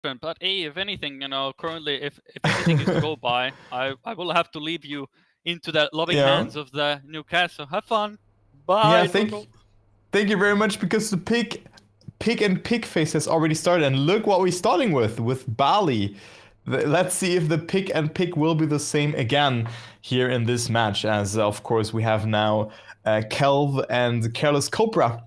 But hey, if anything, currently, if anything is to go by, I will have to leave you into the loving Yeah. hands of the Newcastle. Have fun. Yeah, Bye, Toto. thank you very much because the pick and pick phase has already started, and look what we're starting with Bali. Let's see if the pick and pick will be the same again here in this match, as of course we have now Kelv and Careless Cobra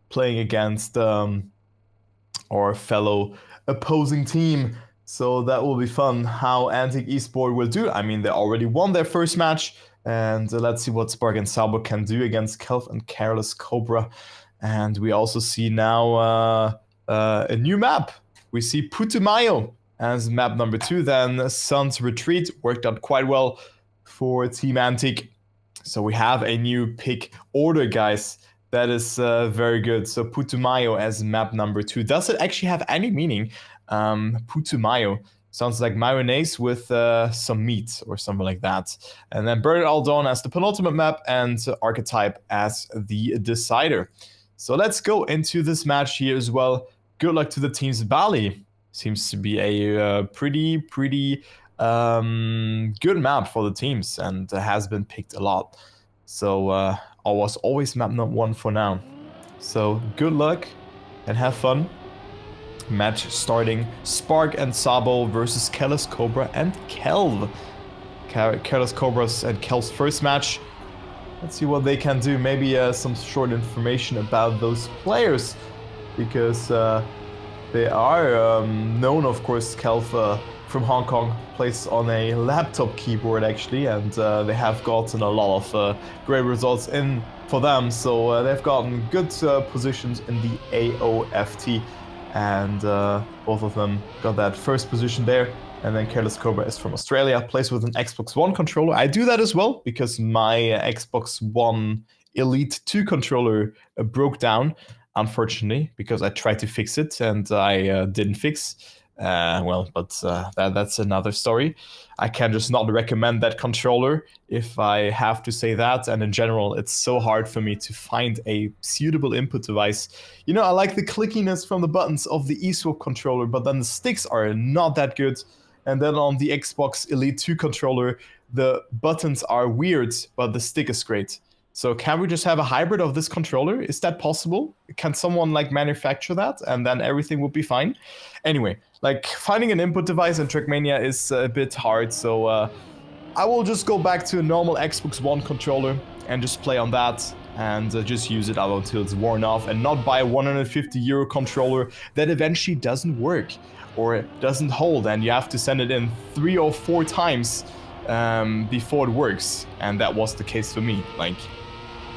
playing against our fellow opposing team. So that will be fun how Antic Esports will do. I mean, they already won their first match, and let's see what Spark and Sabo can do against Kelv and Careless Cobra. And we also see now a new map. We see Putumayo as map number 2. Then Sun's Retreat worked out quite well for Team Antic. So we have a new pick order, guys. That is very good. So Putumayo as map number 2. Does it actually have any meaning? Putumayo sounds like mayonnaise with some meat or something like that. And then Burn It All Down as the penultimate map, and Archetype as the decider. So let's go into this match here as well. Good luck to the teams. Bali seems to be a pretty good map for the teams, and has been picked a lot. So I was always map number 1 for now. So good luck and have fun. Match starting. Spark and Sabo versus Careless Cobra and Kelv. Careless Cobra's and Kelv's first match. Let's see what they can do. Maybe some short information about those players, because they are known, of course. Kelv from Hong Kong plays on a laptop keyboard actually, and they have gotten a lot of great results in for them. So they've gotten good positions in the AOFT, and both of them got that first position there. And then Careless Cobra is from Australia, plays with an Xbox One controller. I do that as well because my Xbox One Elite 2 controller broke down, unfortunately, because I tried to fix it and I didn't fix. That's another story. I can just not recommend that controller if I have to say that. And in general, it's so hard for me to find a suitable input device. You know, I like the clickiness from the buttons of the eSwap controller, but then the sticks are not that good. And then on the Xbox Elite 2 controller, the buttons are weird, but the stick is great. So can we just have a hybrid of this controller? Is that possible? Can someone like manufacture that and then everything would be fine? Anyway, like finding an input device in Trackmania is a bit hard, so I will just go back to a normal Xbox One controller and just play on that and just use it out until it's worn off, and not buy a €150 controller that eventually doesn't work or doesn't hold, and you have to send it in 3 or 4 times before it works. And that was the case for me. Like,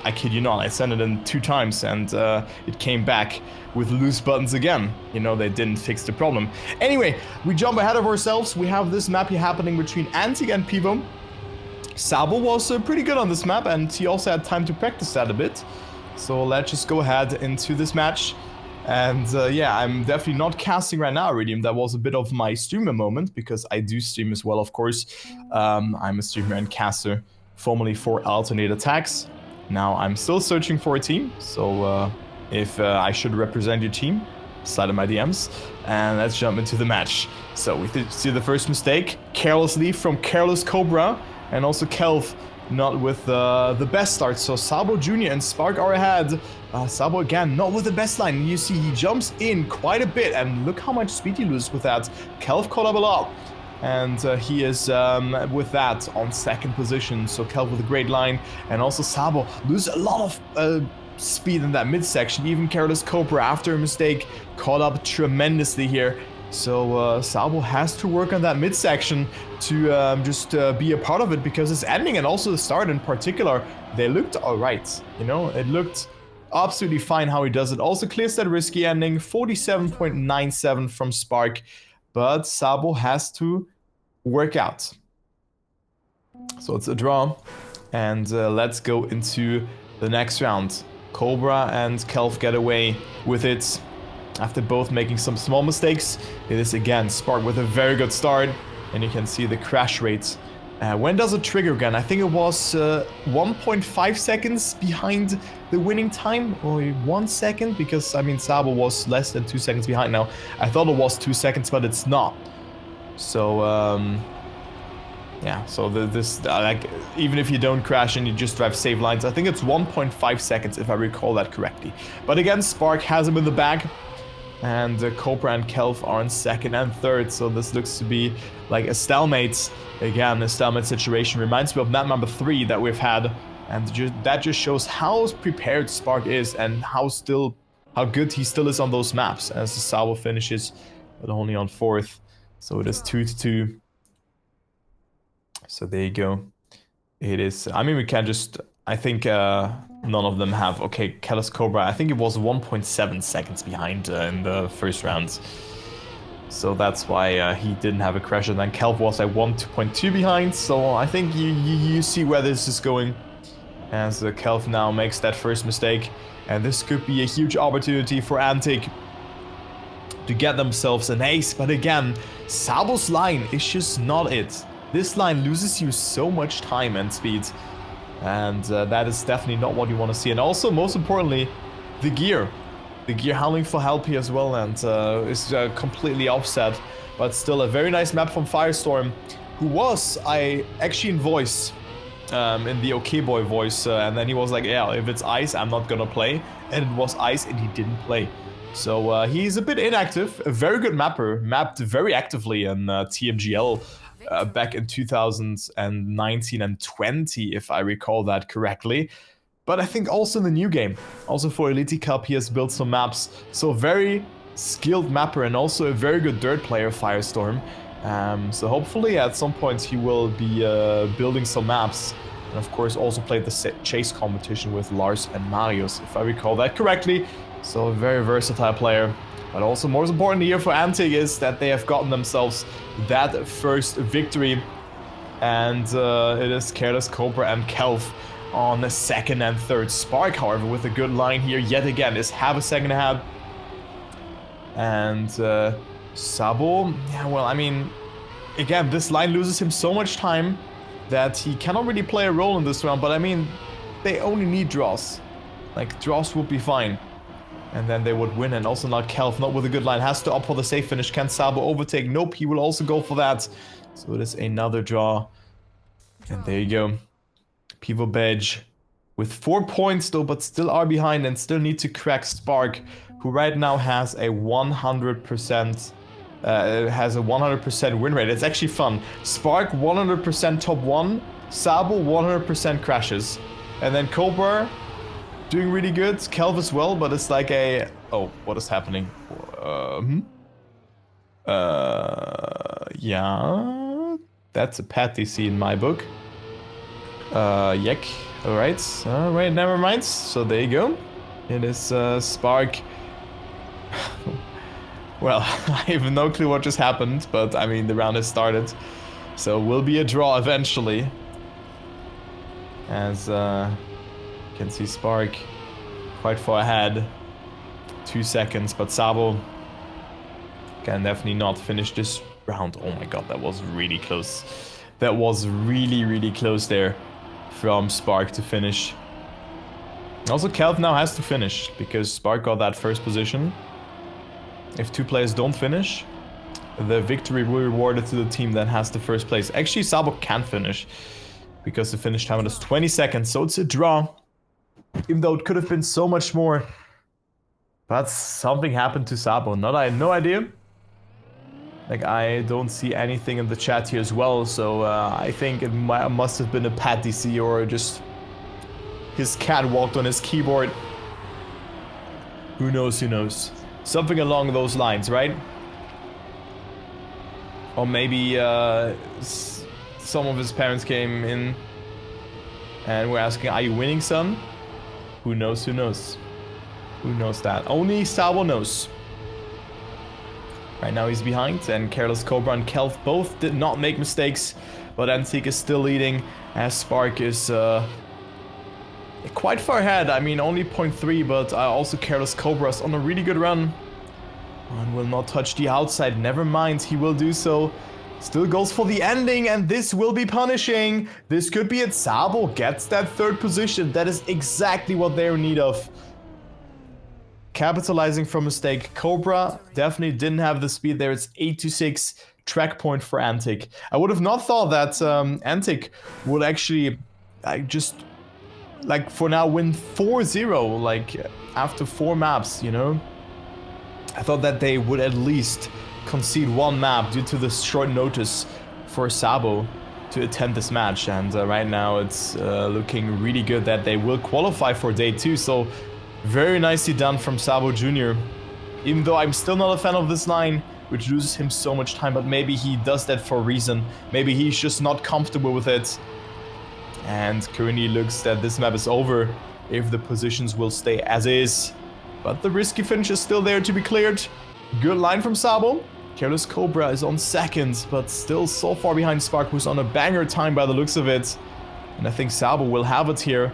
I kid you not, I sent it in 2 times and it came back with loose buttons again. You know, they didn't fix the problem. Anyway, we jump ahead of ourselves. We have this map here happening between Antic and PIWO. Sabo was pretty good on this map, and he also had time to practice that a bit. So let's just go ahead into this match. And yeah, I'm definitely not casting right now, Iridium. That was a bit of my streamer moment, because I do stream as well, of course. I'm a streamer and caster, formerly for Alternate Attacks. Now I'm still searching for a team, so if I should represent your team, slide in my DMs, and let's jump into the match. So we see the first mistake, carelessly from Careless Cobra, and also Kelv not with the best start. So Sabo Jr. and Spark are ahead. Sabo again, not with the best line. You see he jumps in quite a bit, and look how much speed he loses with that. Kelv caught up a lot, and he is with that on 2nd position. So Kelv with a great line, and also Sabo loses a lot of speed in that midsection. Even Careless Cobra, after a mistake, caught up tremendously here. So Sabo has to work on that midsection to just be a part of it, because it's ending, and also the start in particular, they looked alright. You know, it looked absolutely fine how he does it. Also clears that risky ending, 47.97 from Spark, but Sabo has to work out. So it's a draw, and let's go into the next round. Cobra and Kelv get away with it after both making some small mistakes. It is again Spark with a very good start, and you can see the crash rate When does it trigger again? I think it was 1.5 seconds behind the winning time, or 1 second, because I mean Sabo was less than 2 seconds behind now. I thought it was 2 seconds, but it's not. So yeah, so this like even if you don't crash and you just drive save lines, I think it's 1.5 seconds if I recall that correctly. But again, Spark has him in the bag. And Cobra and Kelf are in second and third, so this looks to be like a stalemate. Again, a stalemate situation reminds me of map number 3 that we've had, and that just shows how prepared Spark is and how good he still is on those maps. As the Sabo finishes, but only on 4th, so it is 2-2. So there you go. It is. I mean, we can just. I think none of them have. Okay, Kellis Cobra. I think it was 1.7 seconds behind in the first round. So that's why he didn't have a crash. And then Kelp was at 1.2 behind. So I think you see where this is going. As Kelp now makes that first mistake. And this could be a huge opportunity for Antic to get themselves an ace. But again, Sabo's line is just not it. This line loses you so much time and speed. And that is definitely not what you want to see. And also, most importantly, the gear. The gear howling for help here as well, and is completely offset. But still a very nice map from Firestorm, who was, I actually in voice, in the OK Boy voice, and then he was like, yeah, if it's ice, I'm not gonna play. And it was ice, and he didn't play. So he's a bit inactive, a very good mapper, mapped very actively in TMGL. Back in 2019 and 20, if I recall that correctly. But I think also in the new game, also for Elite Cup, he has built some maps. So very skilled mapper and also a very good dirt player, Firestorm. So hopefully at some point he will be building some maps. And of course also played the chase competition with Lars and Marius, if I recall that correctly. So a very versatile player. But also most important here for Antic is that they have gotten themselves that first victory. And it is Careless Cobra and Kelf on the second and third. Spark, however, with a good line here yet again, is half a second ahead. And Sabo, yeah, well, I mean, again, this line loses him so much time that he cannot really play a role in this round. But I mean, they only need draws. Like, draws would be fine. And then they would win. And also now Kelf, not with a good line, has to opt for the safe finish. Can Sabo overtake? Nope, he will also go for that. So it is another draw. And there you go. PIWO Bedge with 4 points though, but still are behind and still need to crack Spark, who right now has a 100% win rate. It's actually fun. Spark 100% top 1, Sabo 100% crashes. And then Cobra doing really good, Kelv as well, but it's like a... Oh, what is happening? Yeah... That's a pat DC in my book. Yek. Alright, never mind. So there you go. It is Spark. Well, I have no clue what just happened, but I mean, the round has started. So will be a draw eventually. As you can see Spark quite far ahead. 2 seconds, but Sabo can definitely not finish this round. Oh my god, that was really close. That was really close there from Spark to finish. Also, Kelv now has to finish because Spark got that first position. If 2 players don't finish, the victory will be rewarded to the team that has the first place. Actually, Sabo can finish because the finish time is 20 seconds, so it's a draw. Even though it could have been so much more. But something happened to Sabo. No idea. Like, I don't see anything in the chat here as well, so I think it must have been a pat DC or just his cat walked on his keyboard. Who knows, who knows. Something along those lines, right? Or maybe some of his parents came in and were asking, are you winning, son? Who knows, who knows? Who knows that? Only Sabo knows. Right now he's behind, and Careless Cobra and Kelf both did not make mistakes, but Antic is still leading as Spark is quite far ahead. I mean, only 0.3, but also Careless Cobra is on a really good run. And will not touch the outside. Never mind, he will do so Still goes for the ending, and this will be punishing. This could be it. Sabo gets that third position. That is exactly what they're in need of. Capitalizing from mistake. Cobra definitely didn't have the speed there. It's 8-6 track point for Antic. I would have not thought that Antic would actually just, like, for now win 4-0, like, after 4 maps, you know? I thought that they would at least concede 1 map due to the short notice for Sabo to attend this match, and right now it's looking really good that they will qualify for day 2, so very nicely done from Sabo Jr. Even though I'm still not a fan of this line, which loses him so much time, but maybe he does that for a reason. Maybe he's just not comfortable with it. And Kriidy looks that this map is over if the positions will stay as is. But the risky finish is still there to be cleared. Good line from Sabo. Careless Cobra is on second, but still so far behind Spark, who's on a banger time by the looks of it. And I think Sabo will have it here.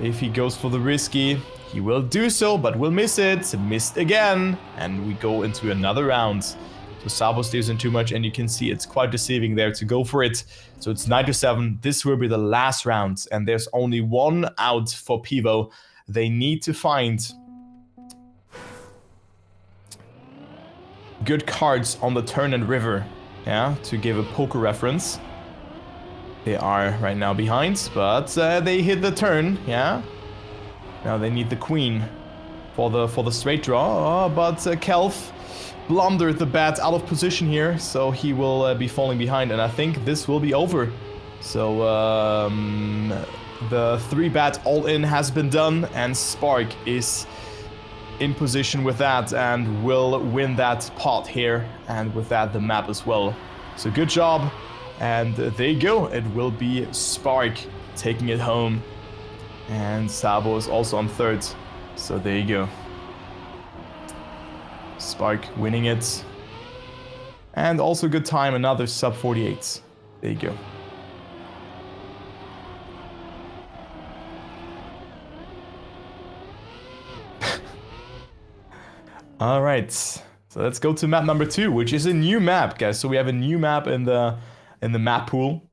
If he goes for the risky, he will do so, but will miss it. Missed again. And we go into another round. So Sabo stays in too much, and you can see it's quite deceiving there to go for it. So it's 9-7. This will be the last round, and there's only 1 out for PIWO. They need to find good cards on the turn and river, yeah, to give a poker reference. They are right now behind, but they hit the turn, yeah. Now they need the queen for the straight draw, but Kelf blundered the bat out of position here, so he will be falling behind, and I think this will be over. So the 3-bat all-in has been done, and Spark is in position with that and will win that pot here, and with that the map as well. So good job, and there you go. It will be Spark taking it home, and Sabo is also on third. So there you go. Spark winning it, and also good time, another sub 48. There you go. All right, so let's go to map number 2, which is a new map, guys. So we have a new map in the map pool,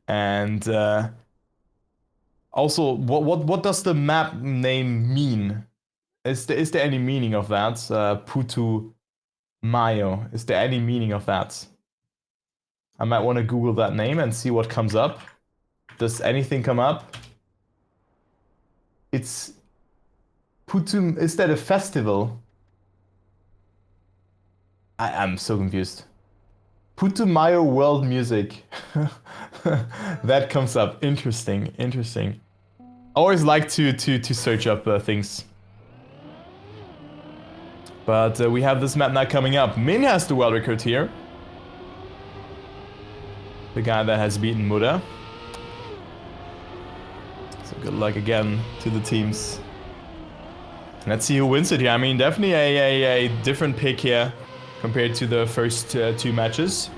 and also, what does the map name mean? Is there any meaning of that? Putu Mayo. Is there any meaning of that? I might want to Google that name and see what comes up. Does anything come up? It's Putu. Is that a festival? I'm so confused. Putumayo World Music. That comes up. Interesting. Interesting. I always like to search up things. But we have this map now coming up. Min has the world record here. The guy that has beaten Muda. So good luck again to the teams. Let's see who wins it here. I mean, definitely a different pick here compared to the first 2 matches.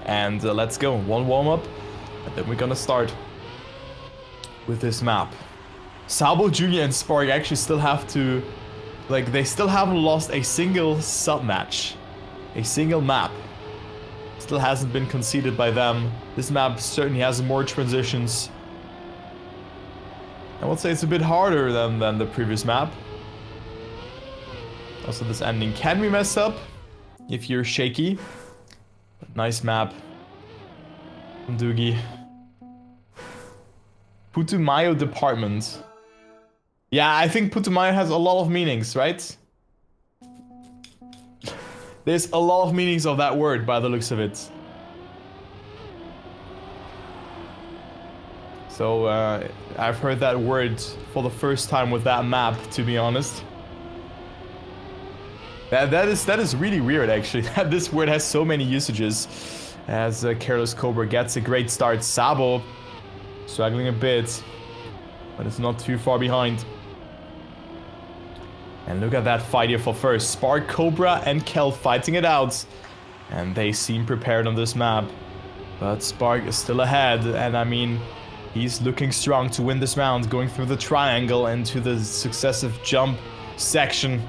And let's go. 1 warm-up, and then we're gonna start with this map. Sabo Jr. and Spark actually still have to, like, they still haven't lost a single sub-match. A single map. Still hasn't been conceded by them. This map certainly has more transitions. I would say it's a bit harder than the previous map. Also, this ending can be messed up if you're shaky. But nice map from Doogie. Putumayo Department. Yeah, I think Putumayo has a lot of meanings, right? There's a lot of meanings of that word by the looks of it. So I've heard that word for the first time with that map, to be honest. That is really weird, actually. That this word has so many usages. As Careless Cobra gets a great start. Sabo struggling a bit, but it's not too far behind. And look at that fight here for first. Spark, Cobra, and Kel fighting it out. And they seem prepared on this map. But Spark is still ahead, and I mean, he's looking strong to win this round, going through the triangle into the successive jump section.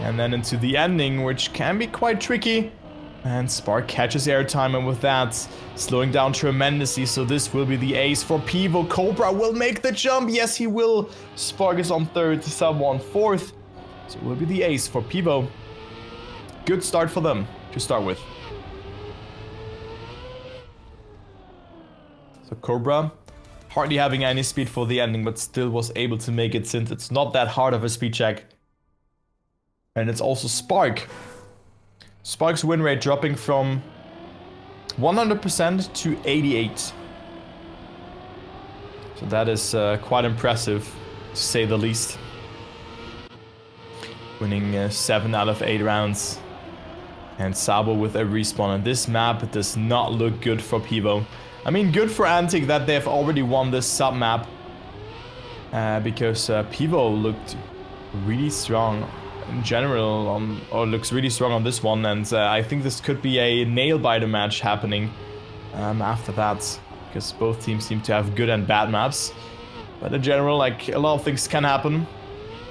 And then into the ending, which can be quite tricky. And Spark catches airtime, and with that, slowing down tremendously. So this will be the ace for PIWO. Cobra will make the jump. Yes, he will. Spark is on third, Sub on fourth. So it will be the ace for PIWO. Good start for them to start with. So Cobra, hardly having any speed for the ending, but still was able to make it since it's not that hard of a speed check. And it's also Spark. Spark's win rate dropping from 100% to 88. So that is quite impressive, to say the least. Winning 7 out of 8 rounds. And Sabo with a respawn. And this map does not look good for PIWO. I mean, good for Antic that they've already won this sub-map. Because PIWO looked really strong in general, or looks really strong on this one, and I think this could be a nail-biter match happening after that, because both teams seem to have good and bad maps. But in general, like, a lot of things can happen,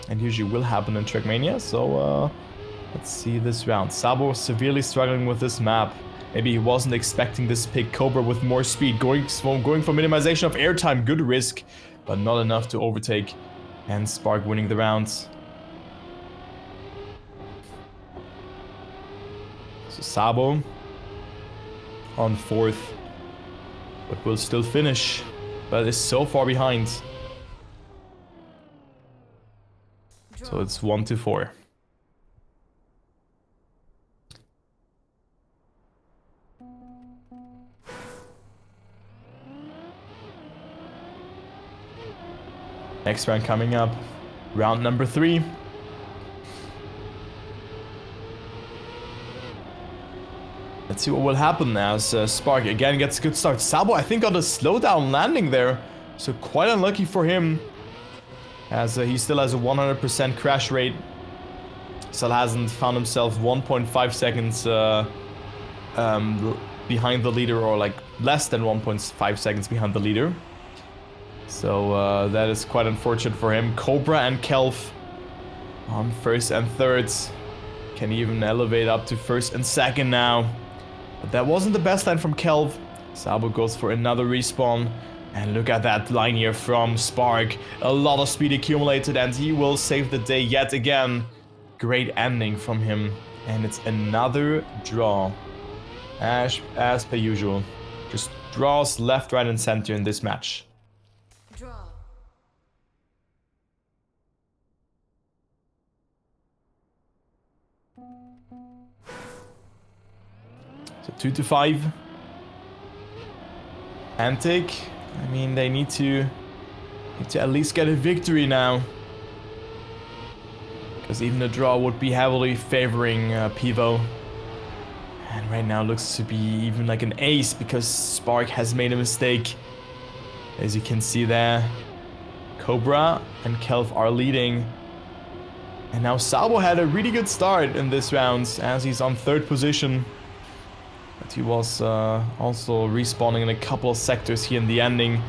and usually will happen in Trackmania, so let's see this round. Sabo severely struggling with this map. Maybe he wasn't expecting this pick. Cobra with more speed, going for minimization of airtime, good risk, but not enough to overtake, and Spark winning the round. Sabo on fourth, but will still finish, but is so far behind. So it's 1-4. Next round coming up, round number 3. Let's see what will happen as Spark again gets a good start. Sabo, I think, got a slowdown landing there, so quite unlucky for him, as he still has a 100% crash rate. Still hasn't found himself 1.5 seconds behind the leader, or like less than 1.5 seconds behind the leader. So that is quite unfortunate for him. Cobra and Kelv on first and third. Can even elevate up to first and second now. But that wasn't the best line from Kelv. Sabo goes for another respawn. And look at that line here from Spark. A lot of speed accumulated, and he will save the day yet again. Great ending from him. And it's another draw. As per usual. Just draws left, right, and center in this match. Draw. So 2-5. Antic. I mean, they need to at least get a victory now. Because even a draw would be heavily favoring PIWO. And right now looks to be even like an ace, because Spark has made a mistake. As you can see there, Cobra and Kelv are leading. And now Sabo had a really good start in this round, as he's on third position. But he was also respawning in a couple of sectors here in the ending,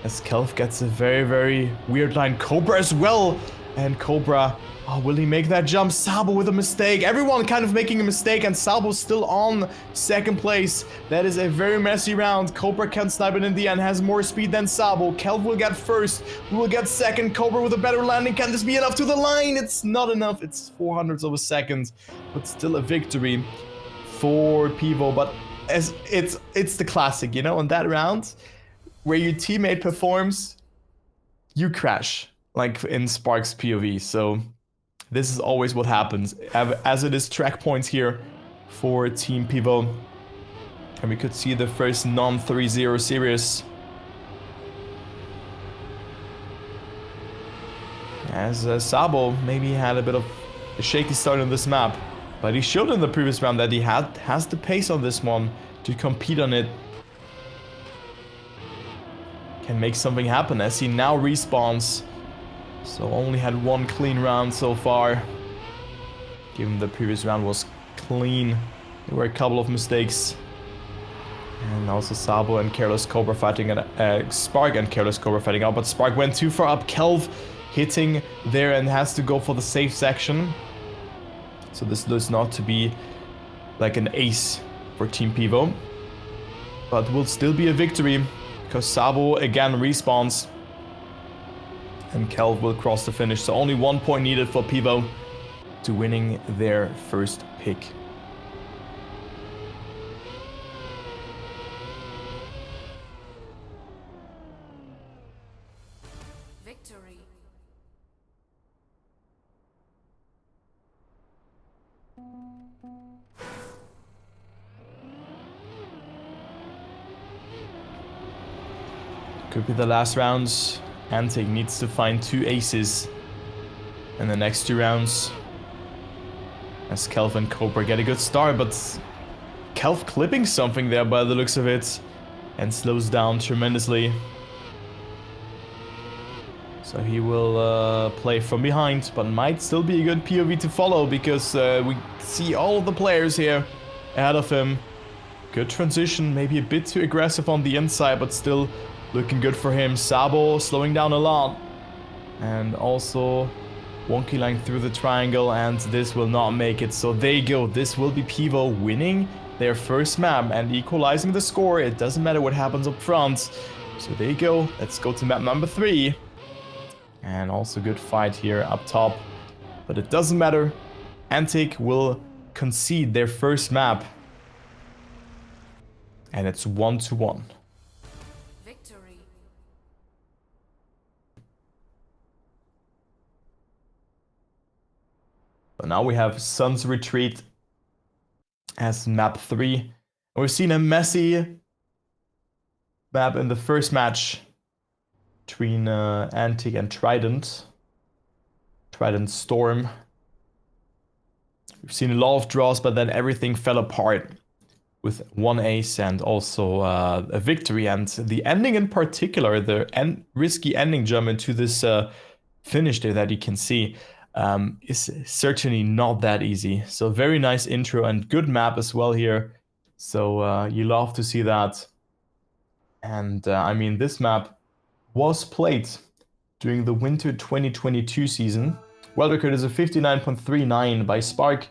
as Kelv gets a very, very weird line. Cobra as well. And Cobra, oh, will he make that jump? Sabo with a mistake. Everyone kind of making a mistake, and Sabo's still on second place. That is a very messy round. Cobra can snipe it in the end, has more speed than Sabo. Kelv will get first, we will get second. Cobra with a better landing. Can this be enough to the line? It's not enough. It's 0.04 of a second, but still a victory for PIWO. But as it's the classic, you know, on that round where your teammate performs, you crash, like in Spark's POV. So this is always what happens, as it is track points here for Team PIWO. And we could see the first non-3-0 series. As Sabo maybe had a bit of a shaky start on this map. But he showed in the previous round that he has the pace on this one to compete on it. Can make something happen, as he now respawns. So only had one clean round so far. Given the previous round was clean, there were a couple of mistakes. And also Sabo and Careless Cobra fighting at Spark and Careless Cobra fighting out, but Spark went too far up. Kelv hitting there and has to go for the safe section. So this looks not to be like an ace for Team PIWO. But will still be a victory because Sabo again respawns. And Kelv will cross the finish. So only 1 point needed for PIWO to winning their first pick. Victory. Could be the last rounds. Antic needs to find 2 aces in the next 2 rounds. As Kelv and Cobra get a good start, but Kelv clipping something there by the looks of it. And slows down tremendously. So he will play from behind, but might still be a good POV to follow because we see all of the players here ahead of him. Good transition, maybe a bit too aggressive on the inside, but still looking good for him. Sabo slowing down a lot. And also wonky line through the triangle, and this will not make it. So there you go. This will be PIWO winning their first map and equalizing the score. It doesn't matter what happens up front. So there you go. Let's go to map number 3. And also good fight here up top. But it doesn't matter. Antic will concede their first map. And it's 1-1. Victory. But now we have Sun's Retreat as map 3. We've seen a messy map in the first match between Antic and Trident. Trident Storm. We've seen a lot of draws, but then everything fell apart with 1 ace and also a victory. And the ending in particular, the risky ending jump into this finish there that you can see, is certainly not that easy. So very nice intro and good map as well here. So you love to see that. And I mean, this map was played during the winter 2022 season. World record is a 59.39 by Spark.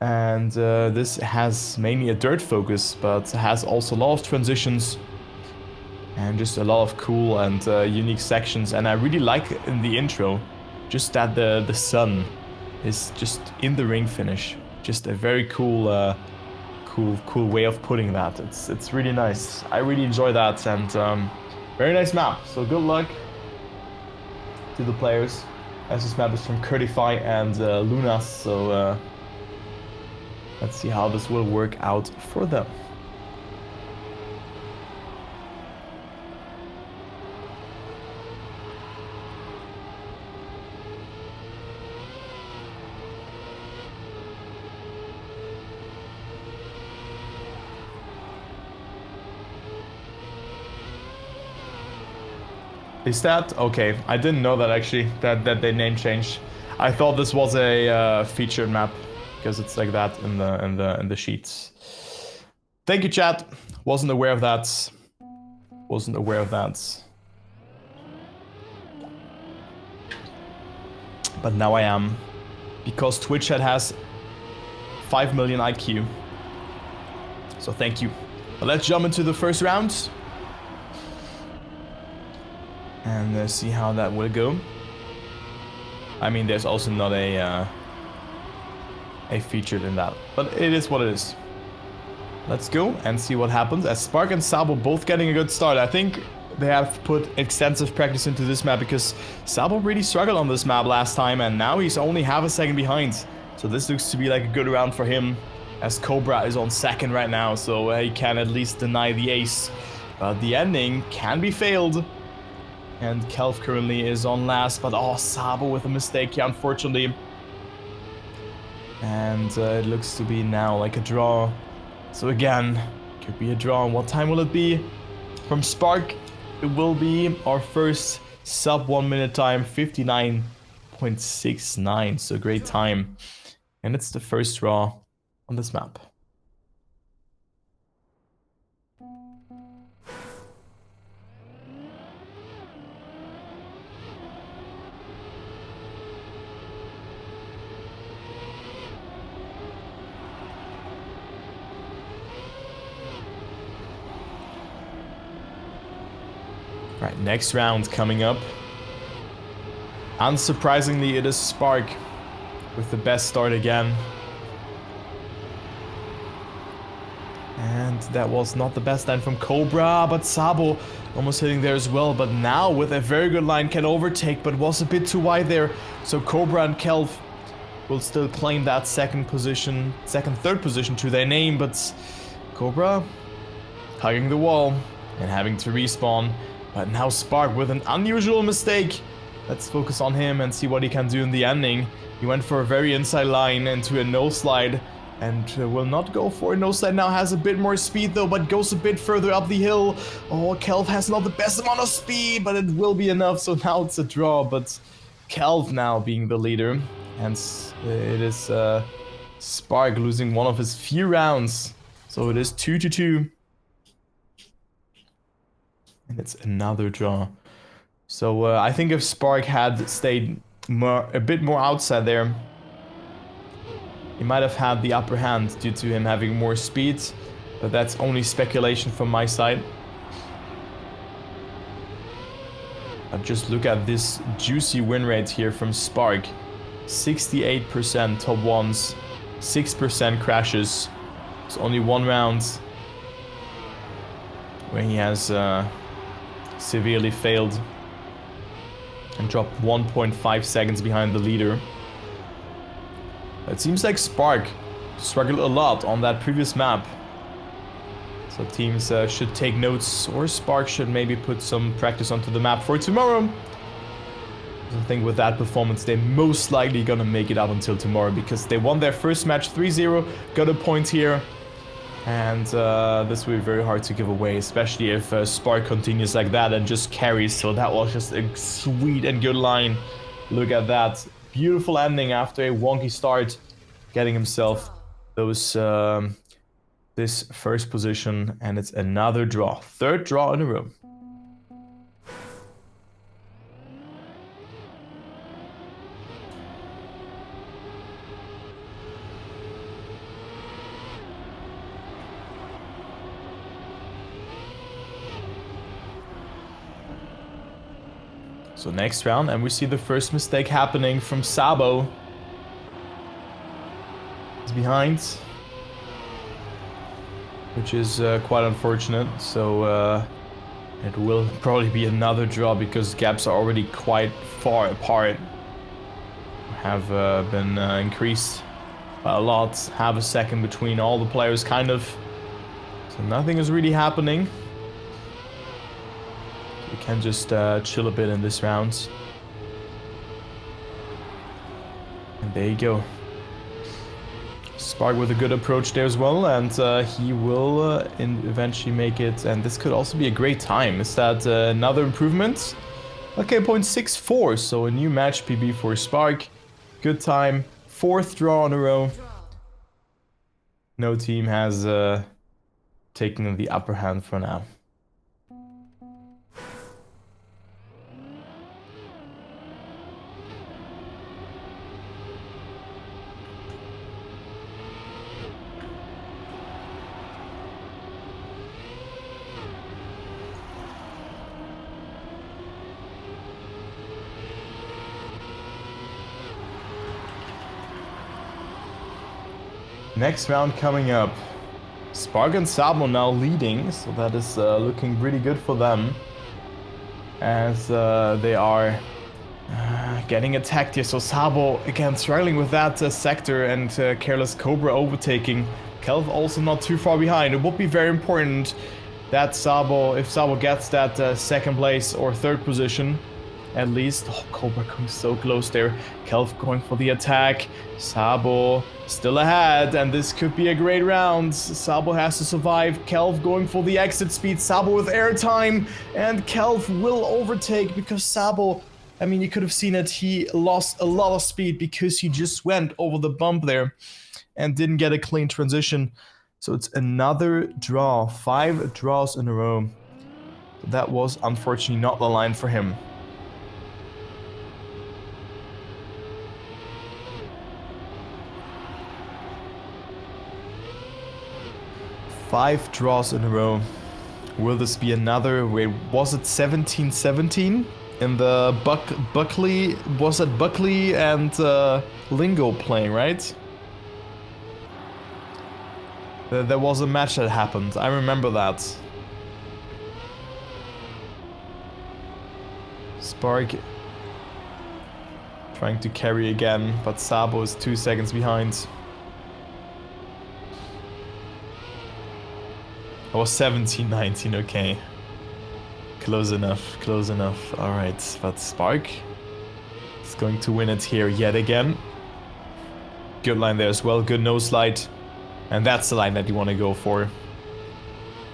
And this has mainly a dirt focus, but has also a lot of transitions and just a lot of cool and unique sections. And I really like in the intro just that the sun is just in the ring finish. Just a very cool cool way of putting that. It's really nice. I really enjoy that, and very nice map. So good luck to the players, as this map is from Kriidy and Lunas. So let's see how this will work out for them. Is that okay? I didn't know that actually, that they name changed. I thought this was a featured map because it's like that in the sheets. Thank you, chat. Wasn't aware of that. Wasn't aware of that. But now I am, because Twitch chat has 5 million IQ. So thank you. But let's jump into the first round. And see how that will go. I mean, there's also not a featured in that, but it is what it is. Let's go and see what happens, as Spark and Sabo both getting a good start. I think they have put extensive practice into this map, because Sabo really struggled on this map last time, and now he's only half a second behind. So this looks to be like a good round for him, as Cobra is on second right now, so he can at least deny the ace. But the ending can be failed. And Kelv currently is on last, but oh, Sabo with a mistake here, unfortunately. And it looks to be now like a draw. So again, could be a draw. And what time will it be? From Spark, it will be our first sub 1 minute time, 59.69. So great time. And it's the first draw on this map. Right, next round coming up. Unsurprisingly, it is Spark with the best start again. And that was not the best line from Cobra, but Sabo almost hitting there as well. But now with a very good line can overtake, but was a bit too wide there. So Cobra and Kelv will still claim that third position to their name, but Cobra hugging the wall and having to respawn. But now Spark with an unusual mistake. Let's focus on him and see what he can do in the ending. He went for a very inside line into a no slide and will not go for a no slide now. Has a bit more speed though, but goes a bit further up the hill. Oh, Kelv has not the best amount of speed, but it will be enough. So now it's a draw, but Kelv now being the leader. And it is Spark losing one of his few rounds. So it is 2-2. And it's another draw. So I think if Spark had stayed a bit more outside there, he might have had the upper hand due to him having more speed. But that's only speculation from my side. But just look at this juicy win rate here from Spark. 68% top ones, 6% crashes. It's only one round where he has severely failed and dropped 1.5 seconds behind the leader. It seems like Spark struggled a lot on that previous map. So teams should take notes, or Spark should maybe put some practice onto the map for tomorrow. I think with that performance, they're most likely gonna make it up until tomorrow, because they won their first match 3-0, got a point here. And this will be very hard to give away, especially if Spark continues like that and just carries. So that was just a sweet and good line. Look at that. Beautiful ending after a wonky start, getting himself those this first position, and it's another draw. Third draw in a row. So next round, and we see the first mistake happening from Sabo. He's behind, which is quite unfortunate. So it will probably be another draw because gaps are already quite far apart. Have been increased by a lot. Have a second between all the players, kind of. So nothing is really happening. We can just chill a bit in this round. And there you go. Spark with a good approach there as well, and he will eventually make it. And this could also be a great time. Is that another improvement? Okay, 0.64, so a new match PB for Spark. Good time. Fourth draw in a row. No team has taken the upper hand for now. Next round coming up. Spark and Sabo now leading, so that is looking pretty good for them. As they are getting attacked here. So Sabo again struggling with that sector, and Careless Cobra overtaking. Kelv also not too far behind. It would be very important that Sabo, if Sabo gets that second place or third position, at least. Oh, Cobra coming so close there. Kelv going for the attack. Sabo still ahead, and this could be a great round. Sabo has to survive. Kelv going for the exit speed. Sabo with airtime, and Kelv will overtake because Sabo, I mean, you could have seen it. He lost a lot of speed because he just went over the bump there and didn't get a clean transition. So it's another draw. 5 draws in a row. That was unfortunately not the line for him. 5 draws in a row. Will this be another? Wait, was it 17-17 in the Buckley? Was it Buckley and Lingo playing, right? There was a match that happened. I remember that. Spark trying to carry again, but Sabo is 2 seconds behind. Oh, 17-19, okay. Close enough, close enough. Alright, but Spark is going to win it here yet again. Good line there as well, good no slide. And that's the line that you want to go for.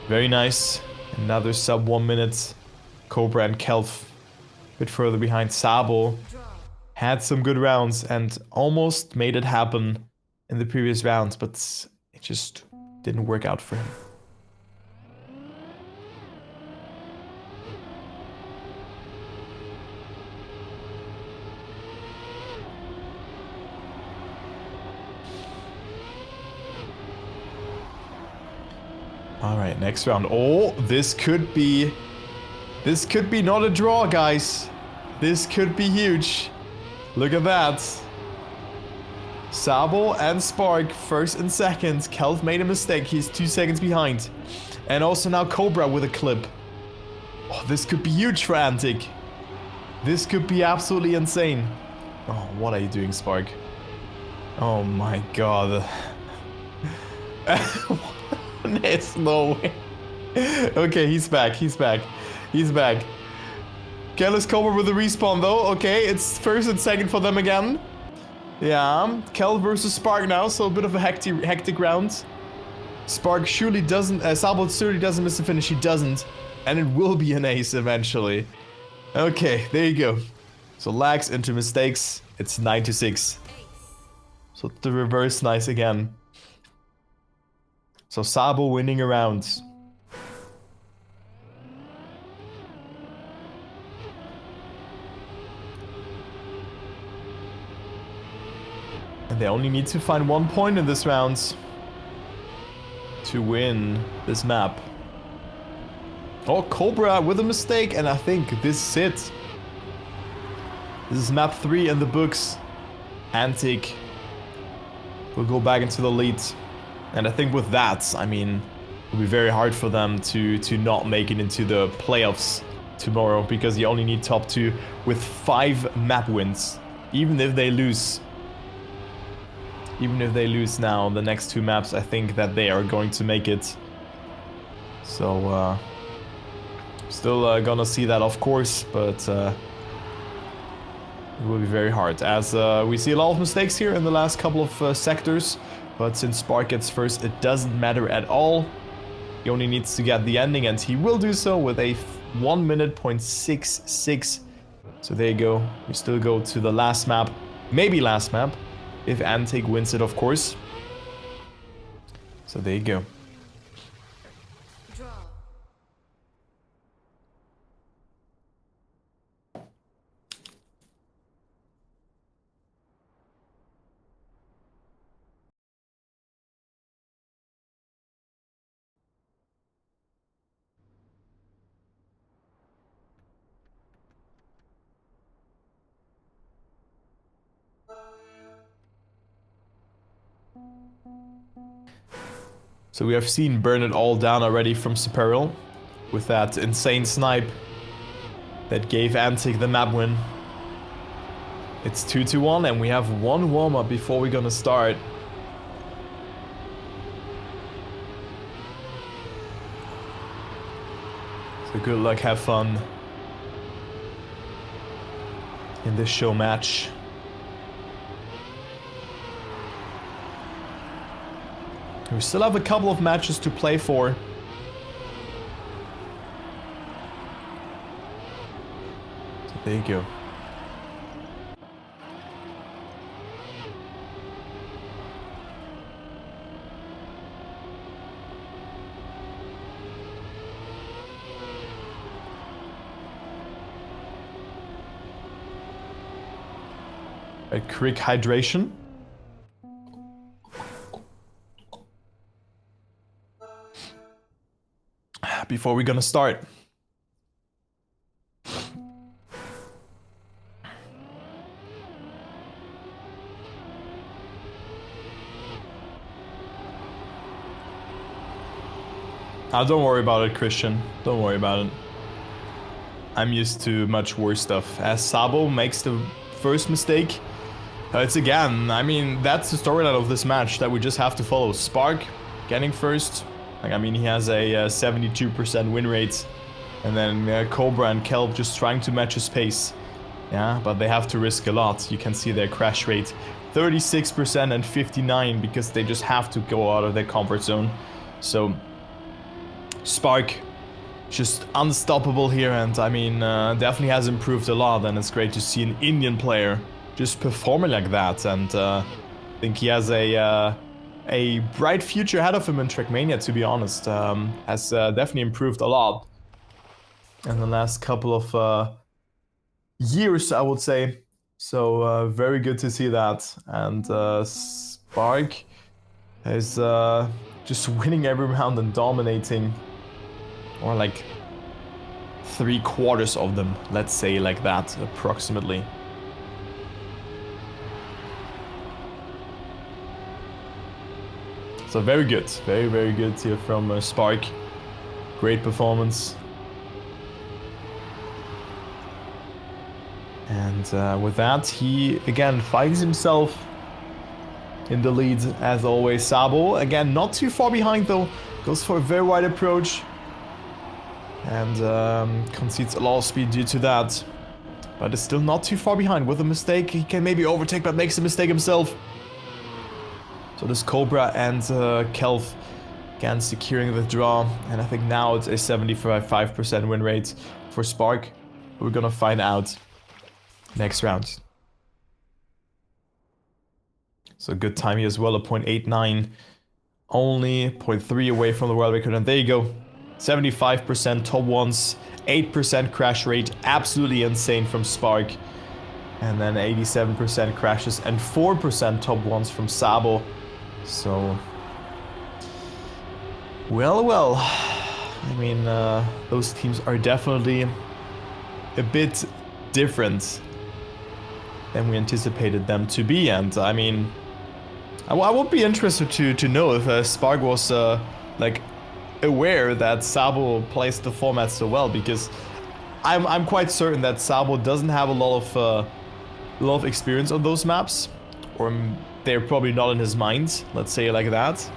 Very nice. Another sub 1 minute. Cobra and Kelf a bit further behind. Sabo had some good rounds and almost made it happen in the previous rounds, but it just didn't work out for him. All right, next round. Oh, this could be not a draw, guys. This could be huge. Look at that. Sabo and Spark, first and second. Kelf made a mistake. He's 2 seconds behind. And also now Cobra with a clip. Oh, this could be huge for Antic. This could be absolutely insane. Oh, what are you doing, Spark? Oh my god. There's no way. Okay, he's back. He's back. He's back. Careless Cobra with the respawn though. Okay, it's first and second for them again. Yeah, Kel versus Spark now, so a bit of a hectic round. Spark surely doesn't, Sabo surely doesn't miss the finish. He doesn't. And it will be an ace eventually. Okay, there you go. So lags into mistakes. It's 9-6. So the reverse nice again. So Sabo winning a round. And they only need to find 1 point in this round to win this map. Oh, Cobra with a mistake, and I think this is it. This is map 3 in the books. Antic will go back into the lead. And I think with that, I mean, it'll be very hard for them to not make it into the playoffs tomorrow, because you only need top 2 with 5 map wins. Even if they lose. Even if they lose now the next 2 maps, I think that they are going to make it. So, still gonna see that, of course, but it will be very hard. As we see a lot of mistakes here in the last couple of sectors. But since Spark gets first, it doesn't matter at all. He only needs to get the ending, and he will do so with a 1 minute .66. So there you go. We still go to the last map. Maybe last map. If Antic wins it, of course. So there you go. Draw. So we have seen Burn It All Down already from Superil with that insane snipe that gave Antic the map win. It's 2-1 and we have 1 warm-up before we're gonna start. So good luck, have fun in this show match. We still have a couple of matches to play for. So there you go. A quick hydration. before we're gonna start. Don't worry about it, Christian. Don't worry about it. I'm used to much worse stuff. As Sabo makes the first mistake, it's again, I mean, that's the storyline of this match that we just have to follow. Spark getting first. Like, I mean, he has a 72% win rate. And then Cobra and Kelp just trying to match his pace. Yeah, but they have to risk a lot. You can see their crash rate 36% and 59% because they just have to go out of their comfort zone. So Spark just unstoppable here, and I mean, definitely has improved a lot, and it's great to see an Indian player just performing like that, and I think he has a bright future ahead of him in Trackmania, to be honest. Has definitely improved a lot in the last couple of years, I would say. So very good to see that, and Spark is just winning every round and dominating. Or like 3/4 of them, let's say like that, approximately. So very good, very good here from Spark. Great performance. And with that, he again finds himself in the lead as always. Sabo, again, not too far behind though, goes for a very wide approach. And concedes a lot of speed due to that. But is still not too far behind. With a mistake, he can maybe overtake, but makes a mistake himself. So this Cobra and Kelf again securing the draw. And I think now it's a 75% win rate for Spark. We're gonna find out next round. So good time here as well, a 0.89. Only 0.3 away from the world record. And there you go. 75% top ones, 8% crash rate, absolutely insane from Spark. And then 87% crashes and 4% top ones from Sabo. So, well, I mean, those teams are definitely a bit different than we anticipated them to be. And I mean, I would be interested to know if Spark was like aware that Sabo plays the format so well, because I'm quite certain that Sabo doesn't have a lot of experience on those maps, or they're probably not in his mind, let's say it like that,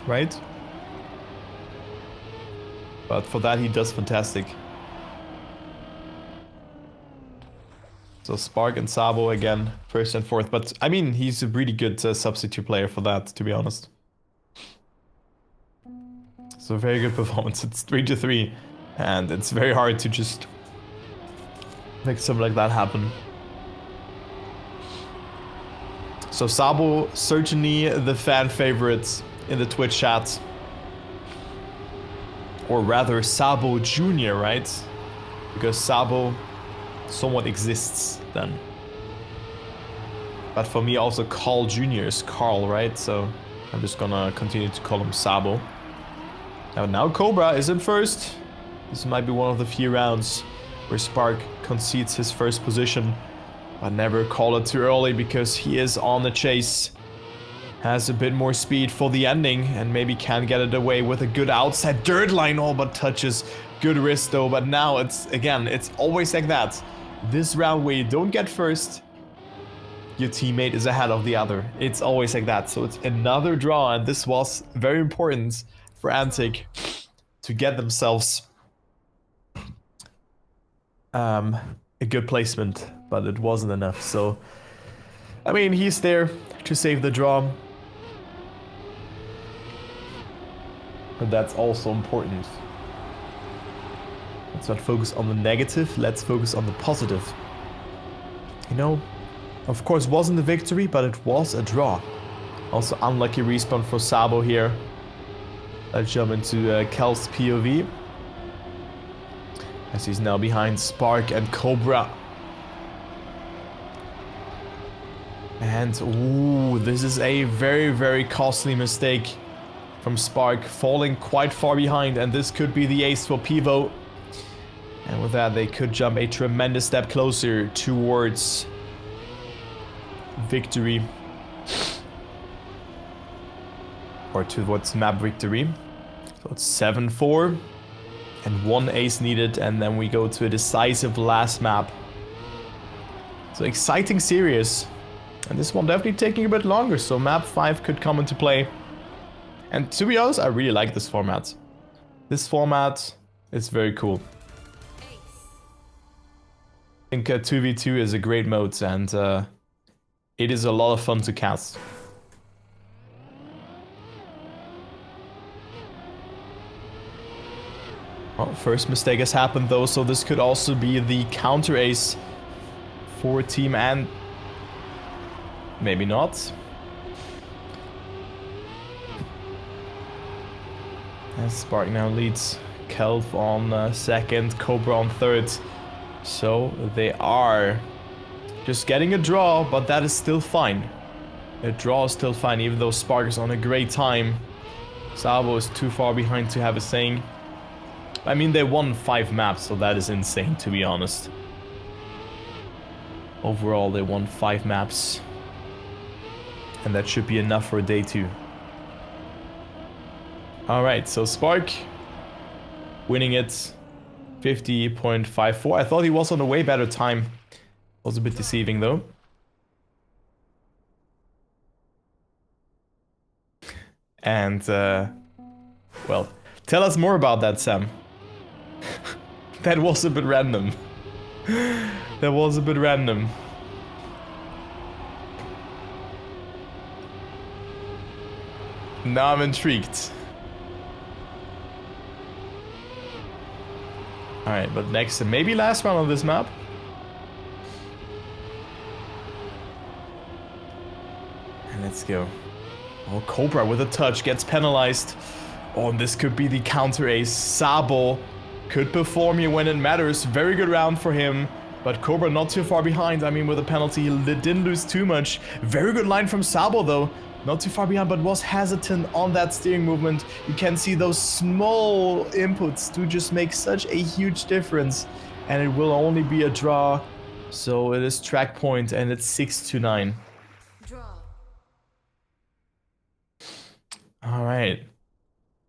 right? But for that he does fantastic. So Spark and Sabo again, first and fourth, but I mean, he's a really good substitute player for that, to be honest. So very good performance. It's 3-3, and it's very hard to just make something like that happen. So Sabo, certainly the fan favorite in the Twitch chat. Or rather Sabo Jr., right? Because Sabo somewhat exists then. But for me also Carl Jr. is Carl, right? So I'm just gonna continue to call him Sabo. Now Cobra is in first. This might be one of the few rounds where Spark concedes his first position. But never call it too early, because he is on the chase. Has a bit more speed for the ending, and maybe can get it away with a good outside dirt line, all but touches. Good risk though, but now it's always like that. This round where you don't get first, your teammate is ahead of the other. It's always like that. So it's another draw, and this was very important for Antic to get themselves a good placement, but it wasn't enough. So, I mean, he's there to save the draw. But that's also important. Let's not focus on the negative, let's focus on the positive. You know, of course it wasn't a victory, but it was a draw. Also unlucky respawn for Sabo here. Let's jump into Kel's POV. As he's now behind Spark and Cobra. And ooh, this is a very, very costly mistake. from Spark, falling quite far behind, and this could be the ace for PIWO. And with that, they could jump a tremendous step closer towards victory. Or towards map victory. So it's 7-4. And 1 ace needed, and then we go to a decisive last map. So exciting series. And this one definitely taking a bit longer, so map 5 could come into play. And to be honest, I really like this format. This format is very cool. I think 2v2 is a great mode, and it is a lot of fun to cast. Well, first mistake has happened though, so this could also be the counter ace for team and maybe not. And Spark now leads Kelv on second, Cobra on third. So they are just getting a draw, but that is still fine. A draw is still fine, even though Spark is on a great time. Sabo is too far behind to have a saying. I mean, they won 5 maps, so that is insane, to be honest. Overall, they won 5 maps. And that should be enough for day 2. Alright, so Spark winning it 50.54. I thought he was on a way better time. Was a bit deceiving, though. And, well, tell us more about that, Sam. That was a bit random. That was a bit random. Now I'm intrigued. Alright, but next and maybe last round on this map. And let's go. Oh, Cobra with a touch gets penalized. Oh, and this could be the counter ace. Sabo could perform here when it matters. Very good round for him. But Cobra not too far behind. I mean, with a penalty, he didn't lose too much. Very good line from Sabo, though. Not too far behind, but was hesitant on that steering movement. You can see those small inputs do just make such a huge difference. And it will only be a draw. So it is track point, and it's 6-9. Draw. All right.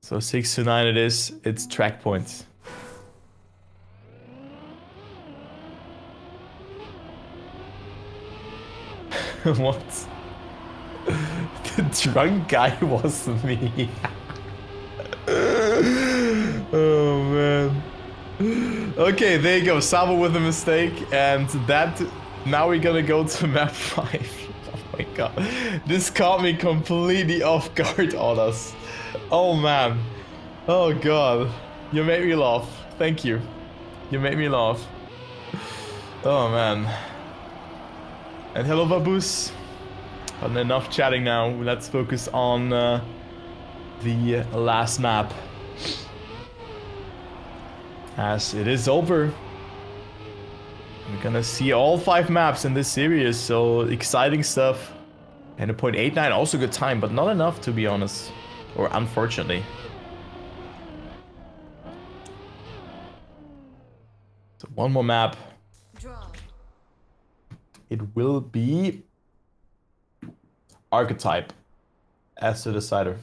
So 6-9 it is. It's track point. What? The drunk guy was me. Oh man. Okay, there you go. Sabo with a mistake, and that. Now we're gonna go to map 5. Oh my god. This caught me completely off guard on us. Oh man. Oh god. You made me laugh. Thank you. You made me laugh. Oh man. And hello Vaboose. But enough chatting now. Let's focus on the last map. As it is over. We're gonna see all 5 maps in this series, so exciting stuff. And a .89, also good time, but not enough to be honest. Or unfortunately. So one more map. Draw. It will be Archetype as the decider.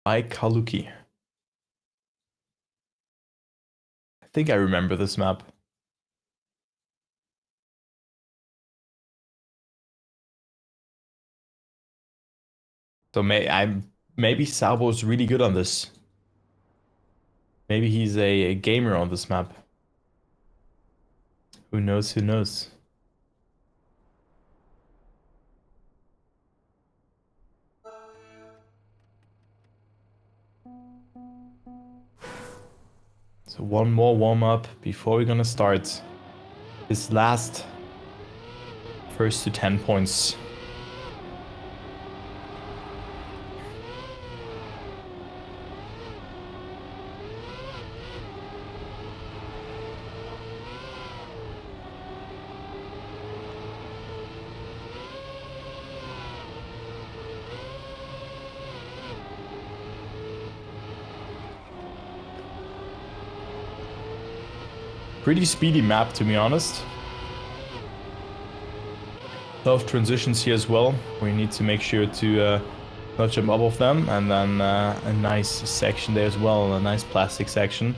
By Kaluki. I think I remember this map. So maybe Sabo is really good on this. Maybe he's a gamer on this map. Who knows, who knows? So one more warm-up before we're gonna start this last first to 10 points. Pretty speedy map, to be honest. Lot of transitions here as well. We need to make sure to not jump up of them. And then a nice section there as well. A nice plastic section.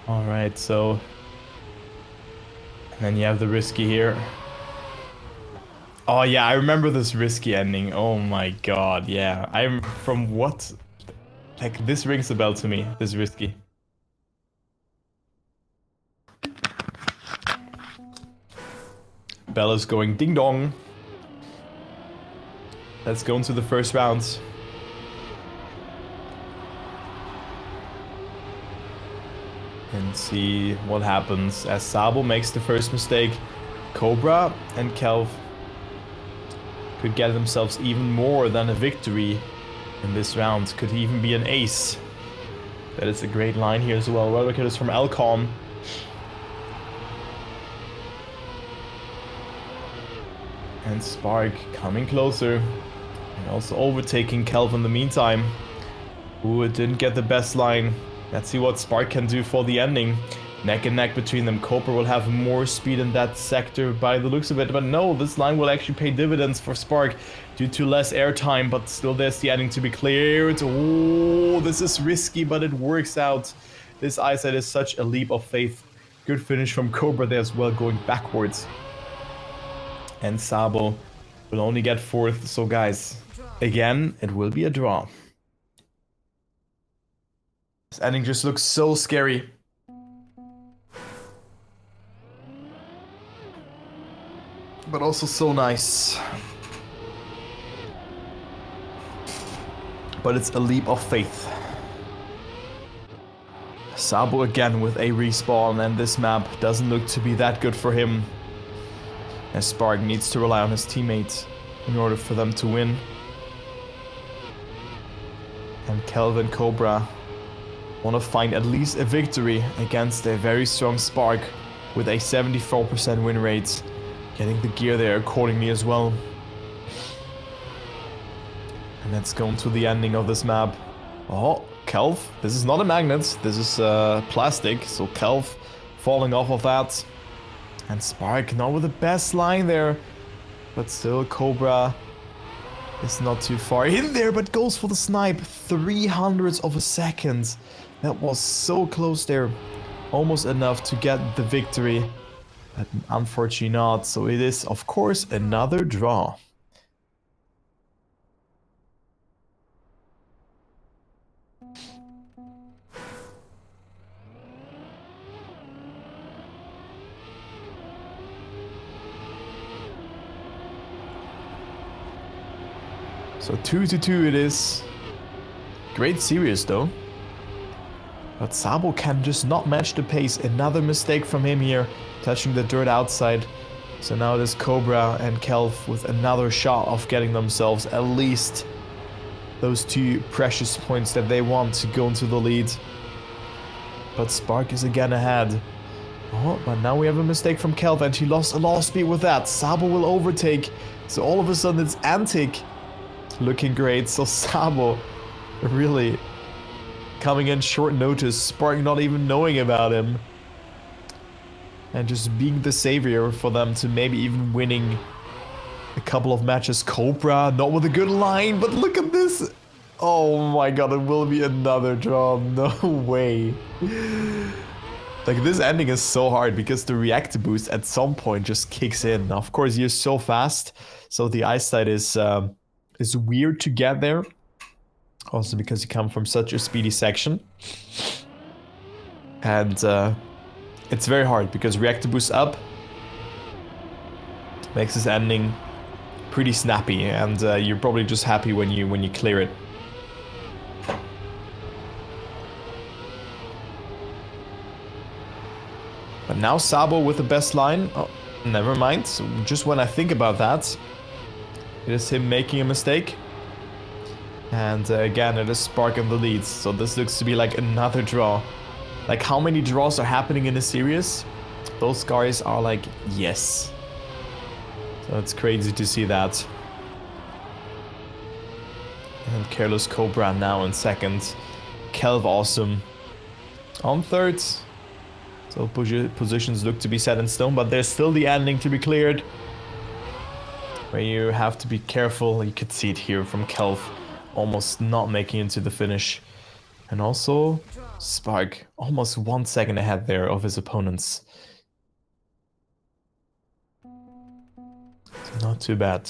Alright, so... And then you have the risky here. Oh yeah, I remember this risky ending. Oh my god, yeah. I'm from what? Like, this rings a bell to me, this risky. Bell is going ding dong. Let's go into the first round. And see what happens as Sabo makes the first mistake. Cobra and Kelv could get themselves even more than a victory in this round. Could even be an ace. That is a great line here as well. Well, look at this from Alcon. And Spark coming closer. And also overtaking Kelv in the meantime. Ooh, it didn't get the best line. Let's see what Spark can do for the ending. Neck and neck between them. Cobra will have more speed in that sector by the looks of it. But no, this line will actually pay dividends for Spark due to less airtime. But still there's the ending to be cleared. Oh, this is risky, but it works out. This eyesight is such a leap of faith. Good finish from Cobra there as well, going backwards. And Sabo will only get 4th. So guys, again, it will be a draw. This ending just looks so scary. But also so nice. But it's a leap of faith. Sabo again with a respawn, and this map doesn't look to be that good for him. As Spark needs to rely on his teammates in order for them to win. And Kelvin Cobra want to find at least a victory against a very strong Spark with a 74% win rate. Getting the gear there accordingly as well. And let's go into the ending of this map. Oh, Kelv. This is not a magnet. This is plastic. So Kelv falling off of that. And Spark not with the best line there. But still Cobra is not too far in there, but goes for the snipe. 300ths of a second. That was so close there. Almost enough to get the victory. But unfortunately not. So it is, of course, another draw. So 2-2 it is. Great series though. But Sabo can just not match the pace. Another mistake from him here, touching the dirt outside. So now it is Cobra and Kelv with another shot of getting themselves at least those 2 precious points that they want to go into the lead. But Spark is again ahead. Oh, but now we have a mistake from Kelv, and he lost a lot of speed with that. Sabo will overtake. So all of a sudden it's Antic looking great. So Sabo really coming in short notice, Spark not even knowing about him. And just being the savior for them to maybe even winning a couple of matches. Cobra, not with a good line, but look at this. Oh my god, it will be another draw. No way. Like, this ending is so hard because the react boost at some point just kicks in. Of course, you're so fast, so the eyesight is weird to get there. Also because you come from such a speedy section. And it's very hard because reactor boost up makes this ending pretty snappy, and you're probably just happy when you clear it. But now Sabo with the best line. Oh, never mind. So just when I think about that, it is him making a mistake. And again, it is Spark in the lead. So this looks to be like another draw. Like, how many draws are happening in a series? Those guys are like, yes. So it's crazy to see that. And Careless Cobra now in second. Kelv awesome. on third. So positions look to be set in stone, but there's still the ending to be cleared, where you have to be careful. You could see it here from Kelv, almost not making it to the finish. And also Spark, almost 1 second ahead there of his opponents. So not too bad.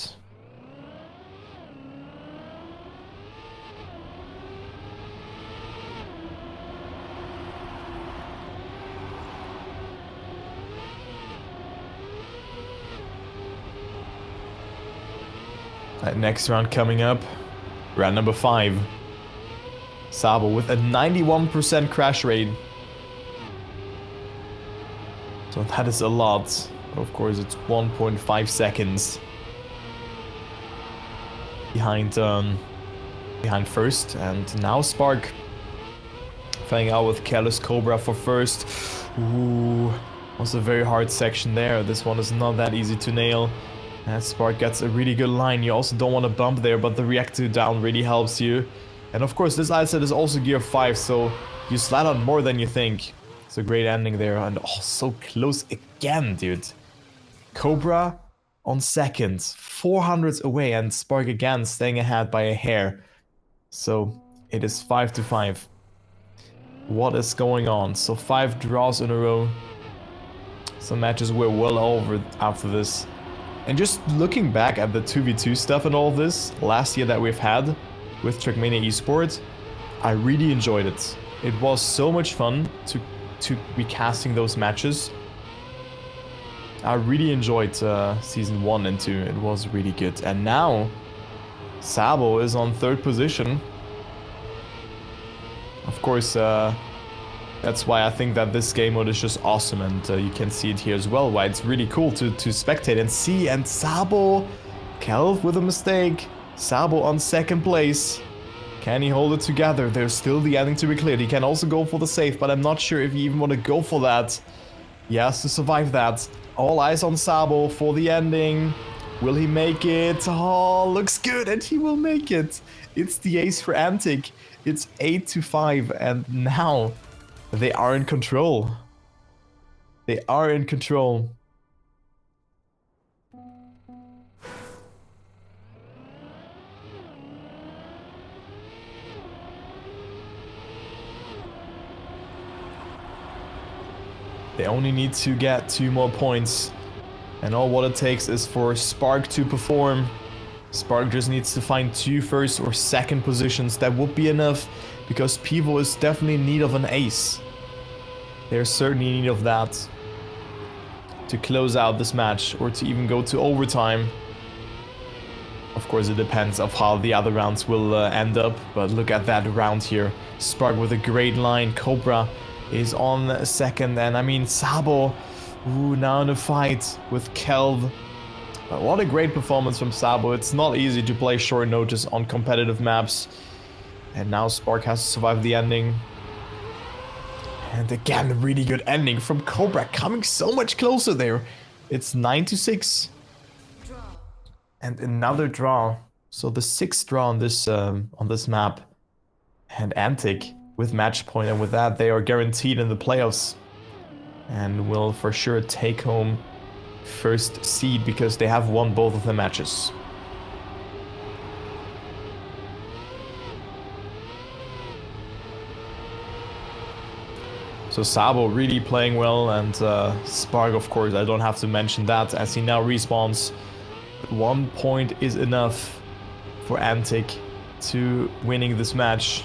That next round coming up, round number 5. Sabo with a 91% crash rate. So that is a lot. Of course, it's 1.5 seconds behind first. And now Spark fighting out with Careless Cobra for first. Ooh, was a very hard section there. This one is not that easy to nail. And Spark gets a really good line. You also don't want to bump there, but the reactor down really helps you. And of course, this ice set is also gear 5, so you slide on more than you think. It's a great ending there, and oh, so close again, dude. Cobra on second, 400s away, and Spark again staying ahead by a hair. So it is 5-5. What is going on? So 5 draws in a row. Some matches were well over after this. And just looking back at the 2v2 stuff and all this last year that we've had with Trackmania Esports, I really enjoyed it. It was so much fun to be casting those matches. I really enjoyed season 1 and 2. It was really good. And now Sabo is on 3rd position. Of course, that's why I think that this game mode is just awesome, and you can see it here as well, why it's really cool to spectate and see. And Sabo, Kelv with a mistake, Sabo on 2nd place. Can he hold it together? There's still the ending to be cleared. He can also go for the save, but I'm not sure if he even want to go for that. He has to survive that. All eyes on Sabo for the ending. Will he make it? Oh, looks good, and he will make it. It's the ace for Antic. It's 8-5, and now they are in control. They are in control. They only need to get 2 more points. And all what it takes is for Spark to perform. Spark just needs to find 2 first or second positions. That would be enough, because PIWO is definitely in need of an ace. They're certainly in need of that to close out this match, or to even go to overtime. Of course, it depends of how the other rounds will end up, but look at that round here. Spark with a great line. Cobra is on 2nd, and I mean Sabo, ooh, now in a fight with Kelv. What a great performance from Sabo. It's not easy to play short notice on competitive maps. And now Spark has to survive the ending. And again, a really good ending from Cobra, coming so much closer there. It's 9-6. And another draw. So the 6th draw on this map. And Antic with match point, and with that they are guaranteed in the playoffs. And will for sure take home first seed, because they have won both of the matches. So Sabo really playing well, and Spark, of course, I don't have to mention that, as he now respawns. But 1 point is enough for Antic to winning this match.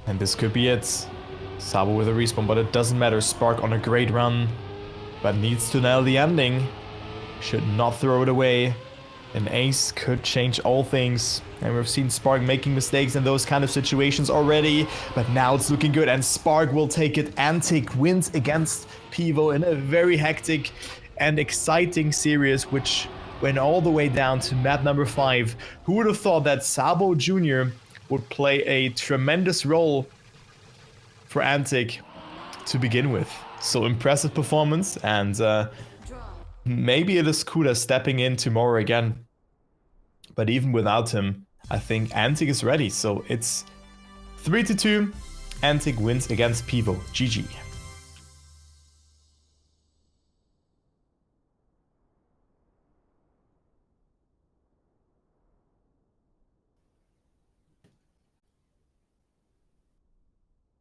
And this could be it. Sabo with a respawn, but it doesn't matter. Spark on a great run, but needs to nail the ending. Should not throw it away. An ace could change all things. And we've seen Spark making mistakes in those kind of situations already. But now it's looking good, and Spark will take it. Antic wins against PIWO in a very hectic and exciting series, which went all the way down to map number 5. Who would have thought that Sabo Jr. would play a tremendous role for Antic to begin with. So impressive performance, and Maybe it is Kuda stepping in tomorrow again. But even without him, I think Antic is ready. So it's 3-2. Antic wins against PIWO. GG.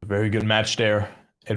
Very good match there.